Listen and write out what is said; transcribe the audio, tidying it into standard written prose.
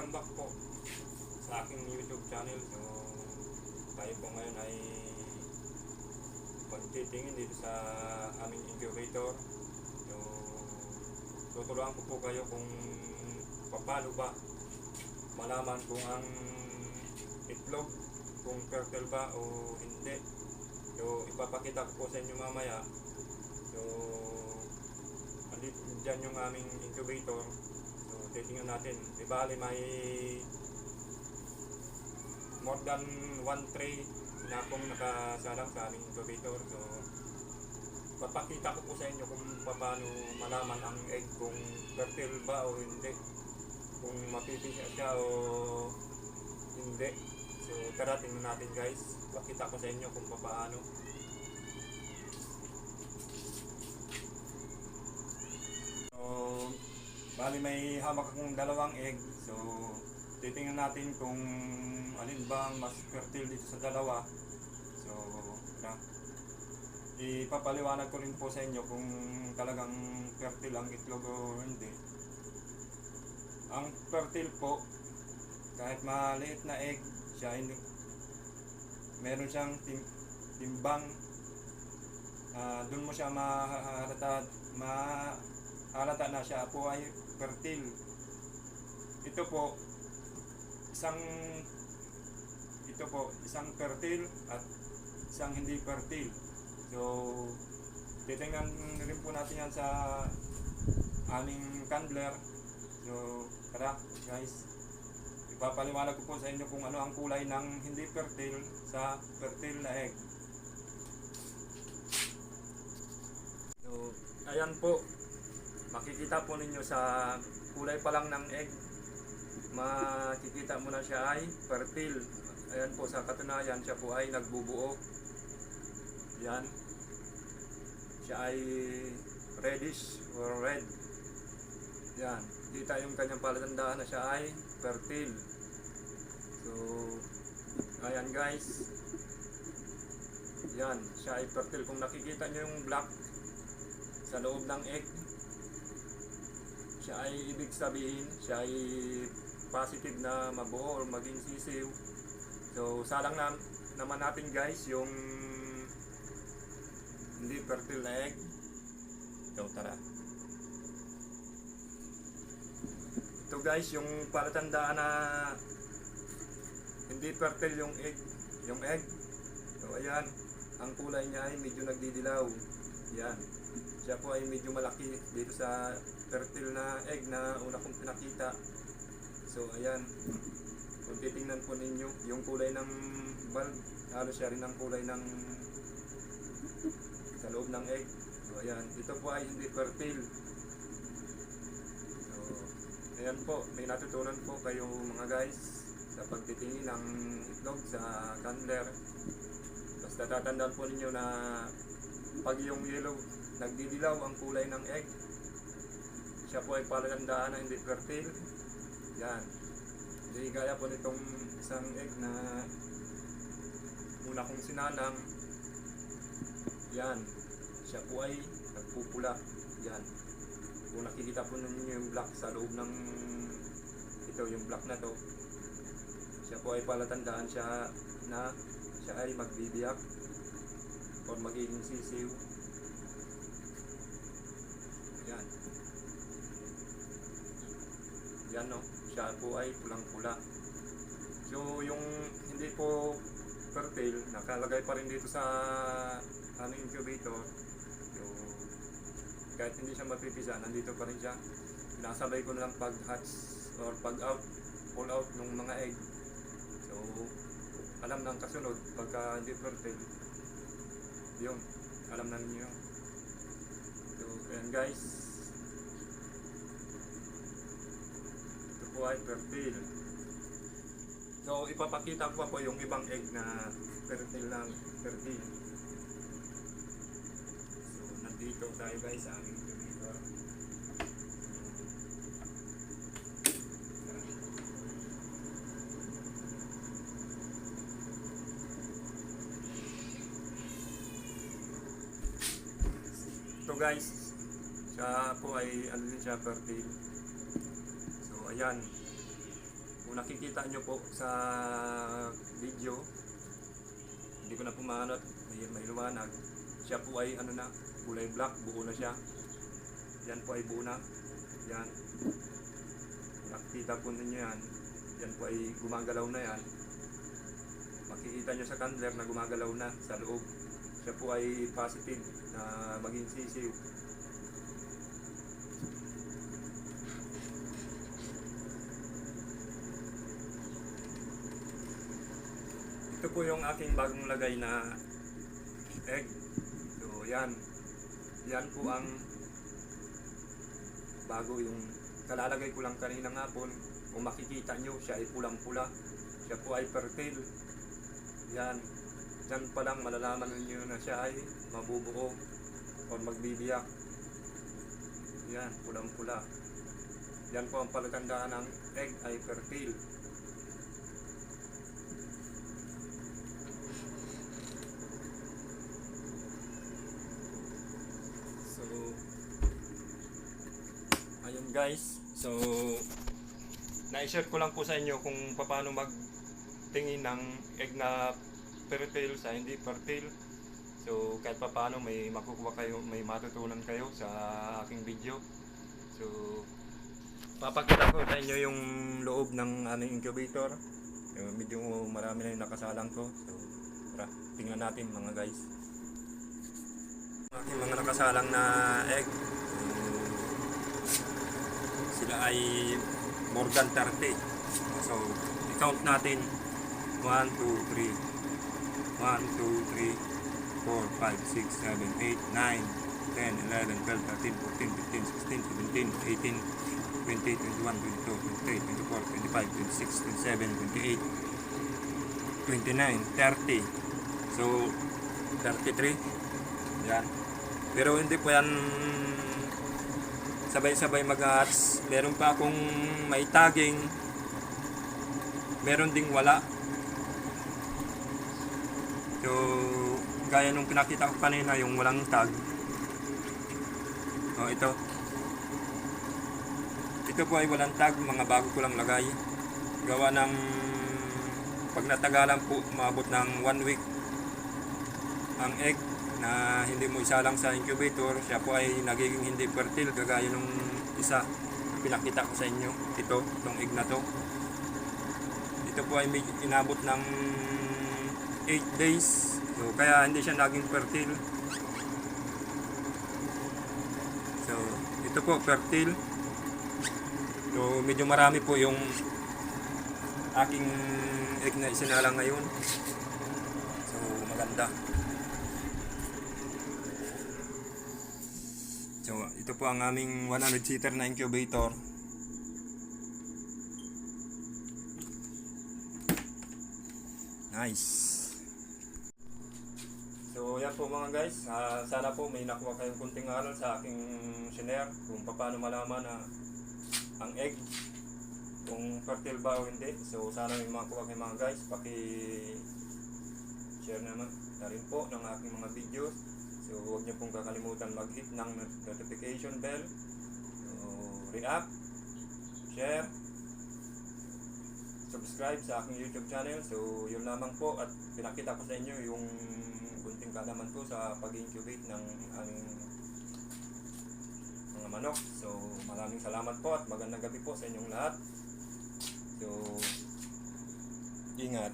welcome back po sa aking YouTube channel. So, tayo po ngayon ay pagtitingin dito sa aming incubator. So, tuturuan ko po kayo kung paano ba malaman kung ang itlog, kung fertile ba o hindi. So, ipapakita ko po sa inyo mamaya. So, andito dyan yung aming incubator. So, titingnan natin. Ibali may more than 1 tray na akong nakasalang sa aming incubator. So, papakita ko po sa inyo kung paano malaman ang egg kung fertile ba o hindi. Kung mapipisa siya o hindi. So, tara tingnan natin guys. Pakita ko sa inyo kung paano. Bali may hamak akong dalawang egg. So titingnan natin kung alin bang mas fertile dito sa dalawa. So ipapaliwanag ko rin po sa inyo kung talagang fertile ang itlog o hindi. Ang fertile po, kahit maliit na egg siya, meron siyang timbang. Doon mo siya mahalata na siya po ay fertile. Ito po isang fertile at isang hindi fertile. So titingnan rin po natin yan sa aming candler. So tara guys, ipapaliwanag ko po sa inyo kung ano ang kulay ng hindi fertile sa fertile na egg. So ayan po, makikita po ninyo sa kulay pa lang ng egg, makikita mo na siya ay fertile. Ayan po, sa katunayan siya po ay nagbubuo. Yan, siya ay reddish or red. Yan, kita yung kanyang palatandaan na siya ay fertile. So ayan guys, yan, siya ay fertile. Kung nakikita nyo yung black sa loob ng egg, siya ay ibig sabihin siya ay positive na mabuo or maging sisiw. So salang naman natin guys yung hindi fertile na egg. So tara, ito guys yung palatandaan na hindi fertile yung egg. So ayan, ang kulay niya ay medyo nagdidilaw. Yan, siya po ay medyo malaki dito sa fertile na egg na una kong pinakita. So ayan, kung titingnan po ninyo yung kulay ng bulb, halos siya rin ang kulay ng sa loob ng egg. So ayan, ito po ay hindi fertile. So ayan po, may natutunan po kayo mga guys sa pagtitingin ng itlog sa candler. Basta tatandaan po ninyo na pag yung yellow nagdidilaw ang kulay ng egg, siya po ay palatandaan na hindi fertile. Yan, hindi gaya po nitong isang egg na una kong sinalang. Yan, siya po ay nagpupula. Yan, kung nakikita po ninyo yung black sa loob ng ito, yung black na to, siya po ay palatandaan siya na siya ay magbibiyak o magiging sisiw. Yan, yan no, siya po ay pulang-pula. So yung hindi po fertile, nakalagay pa rin dito sa aming incubator. So kahit hindi siya mapipisa, nandito pa rin siya. Pinasabay ko na lang pag-hatch or pag-out, pull out ng mga egg. So alam ng kasunod pagka hindi fertile, yun, alam na ninyo. So ayan guys, ito po ay fertile. So ipapakita ko pa po yung ibang egg na fertile lang, fertile. So nandito tayo guys sa aming incubator. Ito guys, siya po ay ano din siya, fertile. So ayan, kung nakikita nyo po sa video, hindi ko na pumanat, may luwanag. Siya po ay ano na, kulay black, buo na siya. Yan po ay buo na. Yan. Nakikita po ninyo yan. Yan po ay gumagalaw na yan. Makikita nyo sa candler na gumagalaw na sa loob. Siya po ay positive na maging sisiw. Ito po yung aking bagong lagay na egg. So yan. Yan po ang bago yung kalalagay ko lang kanina nga po. Kung makikita nyo, siya ay pulang-pula. Siya po ay fertile. Yan. Diyan pa lang malalaman ninyo na siya ay mabubuo o magbibiyak. Yan, pulang-pula. Yan po ang palatandaan ng egg ay fertile. So, ayun guys. So, na-share ko lang po sa inyo kung paano magtingin ng egg na fertile sa hindi fertile. So kahit paano may makukuha kayo, may matutunan kayo sa aking video. So papakita ko sa inyo yung loob ng aming incubator. So, medyo marami na yung nakasalang ko. So tara, tingnan natin mga guys. Aking mga nakasalang na egg. Sila ay more than 30. So i-count natin. 1, 2, 3. 1, 2, 3, 4, 5, 6, 7, 8, 9, 10, 11, 12, 13, 14, 15, 16, 17, 18, 20, 21, 22, 23, 24, 25, 26, 27, 28, 29, 30. So, 33. Yan. Pero hindi po yan sabay-sabay mag-hatch. Meron pa akong may tagging. Meron ding wala. So, gaya nung pinakita ko kanina, yung walang tag. O, ito. Ito po ay walang tag, mga bago ko lang lagay. Gawa ng, pag natagalan po, maabot ng 1 week ang egg na hindi mo isalang sa incubator, siya po ay nagiging hindi fertile, kagaya nung isa na pinakita ko sa inyo. Itong egg na to. Ito po ay inabot ng 8 days. So, kaya hindi siya naging fertile. So, ito po fertile. So, medyo marami po yung aking egg na isinalang ngayon. So, maganda. So, ito po ang aming 100 seater na incubator. Nice. So yan po mga guys, sana po may nakuha kayong kunting aral sa aking share kung paano malaman na ang egg kung fertile ba o hindi. So sana may makuha kayo mga guys, paki-share naman na rin po ng aking mga videos. So huwag niyo pong kakalimutan mag-hit ng notification bell. So react, share, subscribe sa aking YouTube channel. So yun lamang po, at pinakita ko sa inyo yung kunting kalaman ko sa pag-incubate ng aming mga manok. So maraming salamat po at magandang gabi po sa inyong lahat. So ingat.